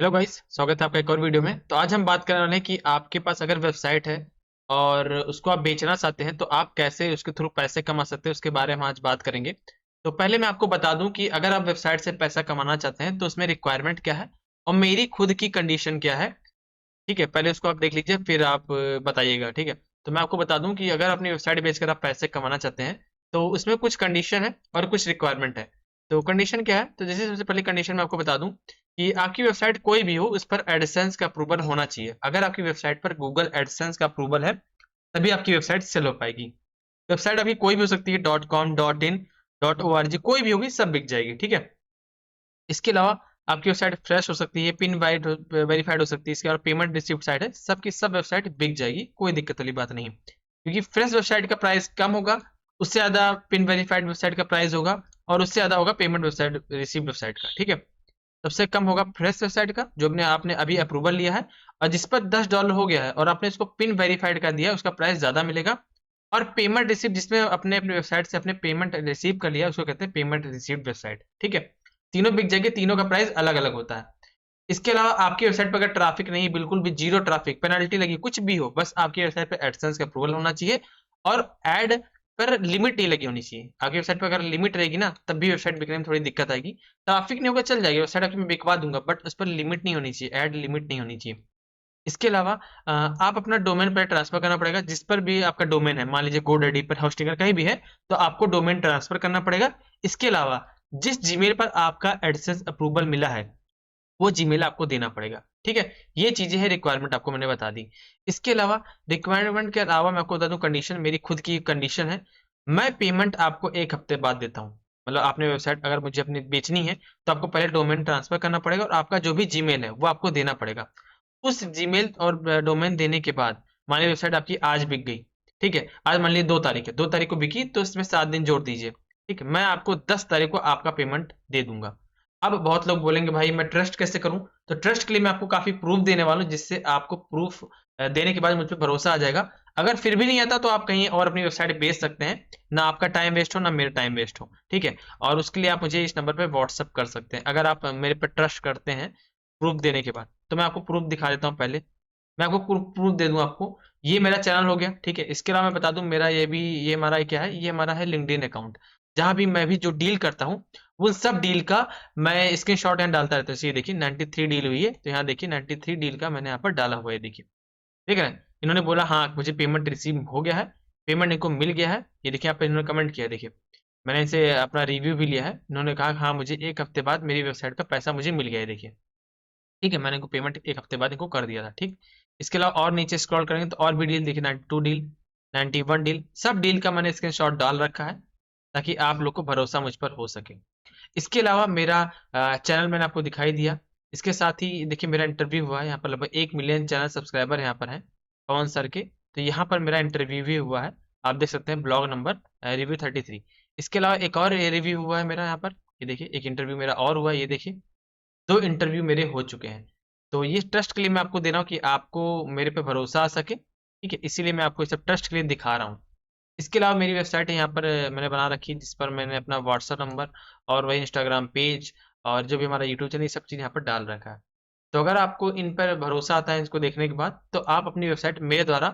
Hello guys, स्वागत है आपका एक और वीडियो में। तो आज हम बात करने वाले हैं कि आपके पास अगर वेबसाइट है और उसको आप बेचना चाहते हैं तो आप कैसे उसके थ्रू पैसे कमा सकते हैं, उसके बारे में आज बात करेंगे। तो पहले मैं आपको बता दूं कि अगर आप वेबसाइट से पैसा कमाना चाहते हैं तो उसमें रिक्वायरमेंट क्या है और मेरी खुद की कंडीशन क्या है। ठीक है, पहले उसको आप देख लीजिए, फिर आप बताइएगा। ठीक है, तो मैं आपको बता दूं कि अगर अपनी वेबसाइट बेचकर आप पैसे कमाना चाहते हैं तो उसमें कुछ कंडीशन है और कुछ रिक्वायरमेंट है। तो कंडीशन क्या है, तो जैसे सबसे पहले कंडीशन मैं आपको बता दूं कि आपकी वेबसाइट कोई भी हो, उस पर एडसेंस का अप्रूवल होना चाहिए। अगर आपकी वेबसाइट पर गूगल एडसेंस का अप्रूवल है तभी आपकी वेबसाइट सेल हो पाएगी। वेबसाइट अभी कोई भी हो सकती है, dot com, dot in, dot O R G, कोई भी होगी, सब बिक जाएगी। ठीक है, इसके अलावा आपकी वेबसाइट फ्रेश हो सकती है, पिन वेरीफाइड हो सकती है, इसके अलावा पेमेंट रिसिप्ट साइट है, सबकी सब वेबसाइट बिक जाएगी, कोई दिक्कत वाली बात नहीं। क्योंकि फ्रेश वेबसाइट का प्राइस कम होगा, उससे ज्यादा पिन वेरीफाइड वेबसाइट का प्राइस होगा और उससे ज्यादा होगा पेमेंट वेबसाइट रिसिप्ट वेबसाइट का। ठीक है, सबसे कम होगा फ्रेश वेबसाइट का जो अपने आपने अभी अप्रूवल लिया है और जिस पर $10 हो गया है और आपने इसको पिन वेरीफाइड कर दिया है, उसका प्राइस ज्यादा मिलेगा। और पेमेंट रिसिप्ट जिसमें अपने अपने वेबसाइट से अपने पेमेंट रिसीव कर लिया, उसको कहते हैं पेमेंट रिसीव्ड वेबसाइट। ठीक है, तीनों बिक जाएंगे, तीनों का प्राइस अलग अलग होता है। इसके अलावा आपकी वेबसाइट पर अगर ट्रैफिक नहीं, बिल्कुल भी जीरो ट्रैफिक, पेनल्टी लगी, कुछ भी हो, बस आपकी वेबसाइट पे एडसेंस का अप्रूवल होना चाहिए और एड पर लिमिट नहीं लगी होनी चाहिए। आपकी वेबसाइट पर अगर लिमिट रहेगी ना, तब भी वेबसाइट बिकने में थोड़ी दिक्कत आएगी। ट्रैफिक नहीं होगा, चल जाएगी वेबसाइट, आपकी मैं बिकवा दूंगा, बट उस पर लिमिट नहीं होनी चाहिए, एड लिमिट नहीं होनी चाहिए। इसके अलावा आप अपना डोमेन पर ट्रांसफर करना पड़ेगा, जिस पर भी आपका डोमेन है, मान लीजिए GoDaddy पर, होस्टिंगर कहीं भी है, तो आपको डोमेन ट्रांसफर करना पड़ेगा। इसके अलावा जिस जीमेल पर आपका एडसेंस अप्रूवल मिला है वो जीमेल आपको देना पड़ेगा। ठीक है, ये चीजें हैं, रिक्वायरमेंट आपको मैंने बता दी। इसके अलावा रिक्वायरमेंट के अलावा मैं आपको बता दूं कंडीशन, मेरी खुद की कंडीशन है। मैं पेमेंट आपको 1 हफ्ते बाद देता हूँ। मतलब आपने वेबसाइट अगर मुझे अपनी बेचनी है तो आपको पहले डोमेन ट्रांसफर करना पड़ेगा और आपका जो भी जीमेल है वो आपको देना पड़ेगा। उस जीमेल और डोमेन देने के बाद मान लीजिए वेबसाइट आपकी आज बिक गई। ठीक है, आज मान लीजिए 2 तारीख है, 2 तारीख को बिकी तो इसमें 7 दिन जोड़ दीजिए। ठीक है, मैं आपको 10 तारीख को आपका पेमेंट दे दूंगा। अब बहुत लोग बोलेंगे भाई मैं ट्रस्ट कैसे करूं, तो ट्रस्ट के लिए मैं आपको काफी प्रूफ देने वाला हूं, जिससे आपको प्रूफ देने के बाद मुझ पर भरोसा आ जाएगा। अगर फिर भी नहीं आता तो आप कहीं और अपनी वेबसाइट बेच सकते हैं, ना आपका टाइम वेस्ट हो ना मेरा टाइम वेस्ट हो। ठीक है, और उसके लिए आप मुझे इस नंबर पे व्हाट्सअप कर सकते हैं अगर आप मेरे पे ट्रस्ट करते हैं प्रूफ देने के बाद। तो मैं आपको प्रूफ दिखा देता हूँ पहले, मैं आपको प्रूफ दे दूं आपको। ये मेरा चैनल हो गया। ठीक है, इसके अलावा मैं बता दूं मेरा ये हमारा क्या है, ये हमारा है लिंक्डइन अकाउंट, जहां भी मैं भी जो डील करता हूँ वो सब डील का मैं स्क्रीनशॉट यहाँ डालता रहता हूँ। ये देखिए 93 डील हुई है, तो यहाँ देखिए 93 डील का मैंने यहाँ पर डाला हुआ है, देखिए। ठीक है, इन्होंने बोला हाँ मुझे पेमेंट रिसीव हो गया है, पेमेंट इनको मिल गया है। ये देखिए यहाँ पर इन्होंने कमेंट किया, देखिए मैंने इसे अपना रिव्यू भी लिया है। इन्होंने कहा हाँ मुझे 1 हफ्ते बाद मेरी वेबसाइट का पैसा मुझे मिल गया है, देखिए। ठीक है, मैंने इनको पेमेंट 1 हफ्ते बाद इनको कर दिया था। ठीक, इसके अलावा और नीचे स्क्रॉल करेंगे तो और भी डील देखिए, 92 डील, 91 डील, सब डील का मैंने स्क्रीनशॉट डाल रखा है ताकि आप लोग को भरोसा मुझ पर हो सके। इसके अलावा मेरा चैनल मैंने आपको दिखाई दिया। इसके साथ ही देखिए मेरा इंटरव्यू हुआ है, यहाँ पर लगभग 1 मिलियन चैनल सब्सक्राइबर यहाँ पर हैं पवन सर के। तो यहाँ पर मेरा इंटरव्यू भी हुआ है, आप देख सकते हैं, ब्लॉग नंबर रिव्यू 33। इसके अलावा एक और रिव्यू हुआ है मेरा यहाँ पर, ये देखिए एक इंटरव्यू मेरा और हुआ है, ये देखिए 2 इंटरव्यू मेरे हो चुके हैं। तो ये ट्रस्ट के लिए मैं आपको दे रहा हूँ कि आपको मेरे पे भरोसा आ सके। ठीक है, इसीलिए मैं आपको ये सब ट्रस्ट के लिए दिखा रहा हूँ। इसके अलावा मेरी वेबसाइट है यहाँ पर, मैंने बना रखी है, जिस पर मैंने अपना व्हाट्सअप नंबर और वही इंस्टाग्राम पेज और जो भी हमारा यूट्यूब चैनल, ये सब चीज़ यहाँ पर डाल रखा है। तो अगर आपको इन पर भरोसा आता है इसको देखने के बाद, तो आप अपनी वेबसाइट मेरे द्वारा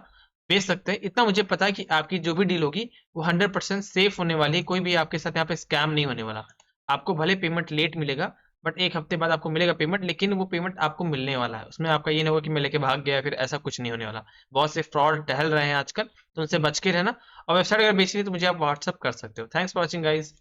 बेच सकते हैं। इतना मुझे पता है कि आपकी जो भी डील होगी वो 100% सेफ होने वाली है, कोई भी आपके साथ यहाँ पे स्कैम नहीं होने वाला। आपको भले पेमेंट लेट मिलेगा, बट 1 हफ्ते बाद आपको मिलेगा पेमेंट, लेकिन वो पेमेंट आपको मिलने वाला है। उसमें आपका ये नहीं होगा कि मैं लेके भाग गया, फिर ऐसा कुछ नहीं होने वाला। बहुत से फ्रॉड टहल रहे हैं आजकल, तो उनसे बच के रहना। और वेबसाइट अगर बेचनी है तो मुझे आप व्हाट्सअप कर सकते हो। Thanks for watching guys.